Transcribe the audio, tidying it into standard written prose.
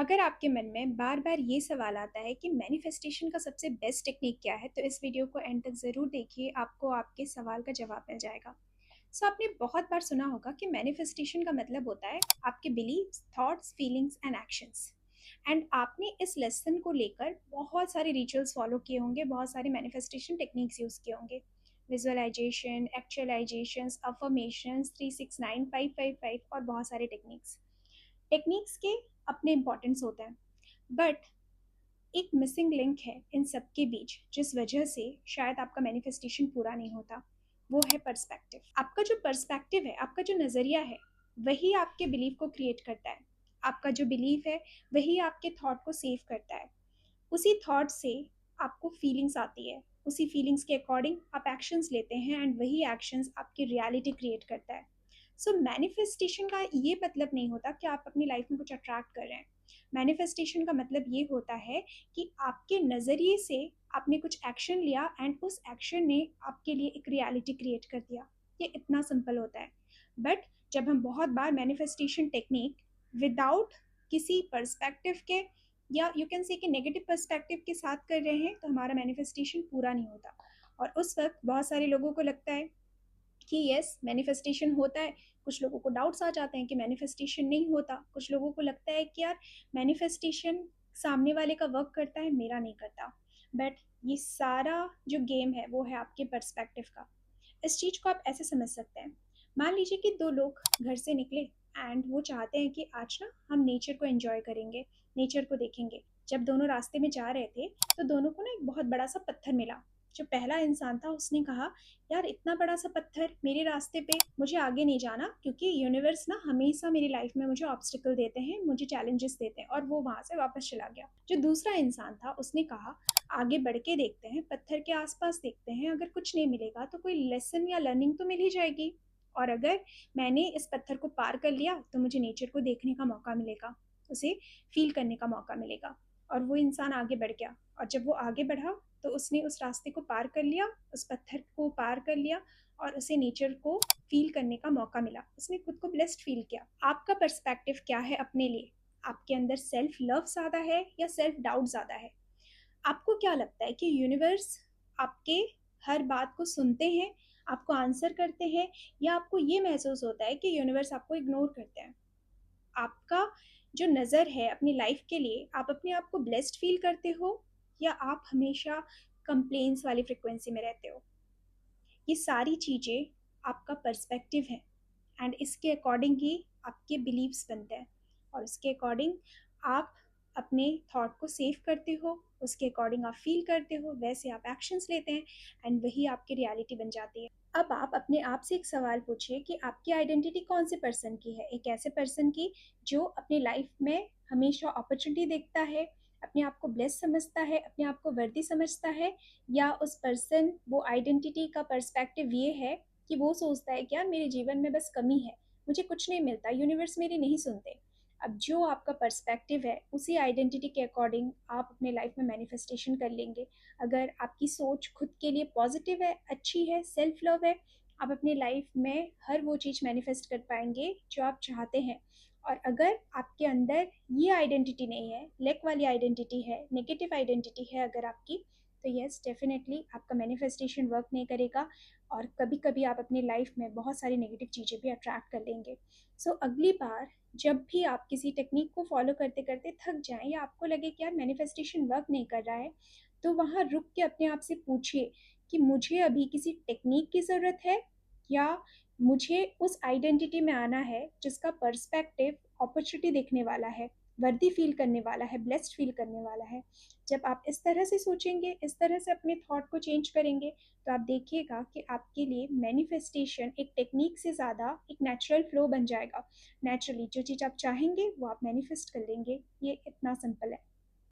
अगर आपके मन में बार-बार ये सवाल आता है कि मैनिफेस्टेशन का सबसे बेस्ट टेक्निक क्या है, तो इस वीडियो को एंड तक ज़रूर देखिए, आपको आपके सवाल का जवाब मिल जाएगा। आपने बहुत बार सुना होगा कि मैनिफेस्टेशन का मतलब होता है आपके believes, thoughts, feelings and actions. And आपने इस लेसन को लेकर बहुत सारे रिचुअल्स फॉलो किए होंगे, बहुत सारे मैनिफेस्टेशन टेक्निक्स यूज़ किए होंगे। विजुअलाइजेशन, एक्चुअलाइजेशंस, अफर्मेशंस, 369, 555 और बहुत सारे टेक्निक्स। टेक्निक्स के अपने इम्पोर्टेंस होते हैं, बट एक मिसिंग लिंक है इन सब के बीच, जिस वजह से शायद आपका मैनिफेस्टेशन पूरा नहीं होता। वो है पर्सपेक्टिव। आपका जो पर्सपेक्टिव है, आपका जो नज़रिया है, वही आपके बिलीव को क्रिएट करता है। आपका जो बिलीव है वही आपके थॉट को सेव करता है। उसी थॉट से आपको फीलिंग्स आती है, उसी फीलिंग्स के अकॉर्डिंग आप एक्शंस लेते हैं एंड वही एक्शंस आपकी रियलिटी क्रिएट करता है। मैनिफेस्टेशन का ये मतलब नहीं होता कि आप अपनी लाइफ में कुछ अट्रैक्ट कर रहे हैं। मैनिफेस्टेशन का मतलब ये होता है कि आपके नज़रिए से आपने कुछ एक्शन लिया एंड उस एक्शन ने आपके लिए एक रियलिटी क्रिएट कर दिया। ये इतना सिंपल होता है। बट जब हम बहुत बार मैनिफेस्टेशन टेक्निक विदाउट किसी पर्सपेक्टिव के, या यू कैन से कि नेगेटिव पर्सपेक्टिव के साथ कर रहे हैं, तो हमारा मैनिफेस्टेशन पूरा नहीं होता। और उस वक्त बहुत सारे लोगों को लगता है कि यस मैनिफेस्टेशन होता है। कुछ लोगों को डाउट्स आ जाते हैं कि मैनिफेस्टेशन नहीं होता। कुछ लोगों को लगता है कि यार मैनिफेस्टेशन सामने वाले का वर्क करता है, मेरा नहीं करता। बट ये सारा जो गेम है वो है आपके पर्सपेक्टिव का। इस चीज़ को आप ऐसे समझ सकते हैं। मान लीजिए कि दो लोग घर से निकले एंड वो चाहते हैं कि आज ना हम नेचर को एंजॉय करेंगे, नेचर को देखेंगे। जब दोनों रास्ते में जा रहे थे तो दोनों को ना एक बहुत बड़ा सा पत्थर मिला। जो पहला इंसान था उसने कहा, यार इतना बड़ा सा पत्थर मेरे रास्ते पे, मुझे आगे नहीं जाना, क्योंकि यूनिवर्स ना हमेशा मेरी लाइफ में मुझे ऑब्स्टिकल देते हैं, मुझे चैलेंजेस देते हैं। और वो वहाँ से वापस चला गया। जो दूसरा इंसान था उसने कहा, आगे बढ़ के देखते हैं, पत्थर के आसपास देखते हैं, अगर कुछ नहीं मिलेगा तो कोई लेसन या लर्निंग तो मिल ही जाएगी। और अगर मैंने इस पत्थर को पार कर लिया तो मुझे नेचर को देखने का मौका मिलेगा, उसे फील करने का मौका मिलेगा। और वो इंसान आगे बढ़ गया। और जब वो आगे बढ़ा तो उसने उस रास्ते को पार कर लिया, उस पत्थर को पार कर लिया, और उसे नेचर को फील करने का मौका मिला। उसने खुद को ब्लेस्ड फील किया। आपका पर्सपेक्टिव क्या है अपने लिए? आपके अंदर सेल्फ लव ज़्यादा है या सेल्फ डाउट ज़्यादा है? आपको क्या लगता है कि यूनिवर्स आपके हर बात को सुनते हैं, आपको आंसर करते हैं, या आपको ये महसूस होता है कि यूनिवर्स आपको इग्नोर करते हैं? आपका जो नज़र है अपनी लाइफ के लिए, आप अपने आप को ब्लेस्ड फील करते हो या आप हमेशा कंप्लेंट्स वाली फ्रिक्वेंसी में रहते हो? ये सारी चीज़ें आपका पर्सपेक्टिव है। एंड इसके अकॉर्डिंग ही आपके बिलीव्स बनते हैं, और उसके अकॉर्डिंग आप अपने थॉट को सेव करते हो, उसके अकॉर्डिंग आप फील करते हो, वैसे आप एक्शंस लेते हैं एंड वही आपकी रियलिटी बन जाती है। अब आप अपने आप से एक सवाल पूछिए कि आपकी आइडेंटिटी कौन से पर्सन की है? एक ऐसे पर्सन की जो अपनी लाइफ में हमेशा अपॉर्चुनिटी देखता है, अपने आप को ब्लेस समझता है, अपने आप को वर्दी समझता है, या उस पर्सन, वो आइडेंटिटी का पर्सपेक्टिव ये है कि वो सोचता है कि यार मेरे जीवन में बस कमी है, मुझे कुछ नहीं मिलता, यूनिवर्स मेरी नहीं सुनते। अब जो आपका पर्सपेक्टिव है उसी आइडेंटिटी के अकॉर्डिंग आप अपने लाइफ में मैनिफेस्टेशन कर लेंगे। अगर आपकी सोच खुद के लिए पॉजिटिव है, अच्छी है, सेल्फ लव है, आप अपनी लाइफ में हर वो चीज़ मैनिफेस्ट कर पाएंगे जो आप चाहते हैं। और अगर आपके अंदर ये आइडेंटिटी नहीं है, लेक वाली आइडेंटिटी है, नेगेटिव आइडेंटिटी है अगर आपकी, तो यस डेफिनेटली आपका मैनिफेस्टेशन वर्क नहीं करेगा। और कभी कभी आप अपनी लाइफ में बहुत सारी नेगेटिव चीज़ें भी अट्रैक्ट कर लेंगे। अगली बार जब भी आप किसी टेक्निक को फॉलो करते करते थक जाएं, या आपको लगे कि यार मैनिफेस्टेशन वर्क नहीं कर रहा है, तो वहाँ रुक के अपने आप से पूछिए कि मुझे अभी किसी टेक्निक की ज़रूरत है, या मुझे उस आइडेंटिटी में आना है जिसका पर्सपेक्टिव अपॉर्चुनिटी देखने वाला है, वर्दी फील करने वाला है, ब्लेस्ड फील करने वाला है। जब आप इस तरह से सोचेंगे, इस तरह से अपने थॉट को चेंज करेंगे, तो आप देखिएगा कि आपके लिए मैनिफेस्टेशन एक टेक्निक से ज़्यादा एक नेचुरल फ्लो बन जाएगा। नेचुरली जो चीज़ आप चाहेंगे वो आप मैनिफेस्ट कर लेंगे। ये इतना सिंपल है।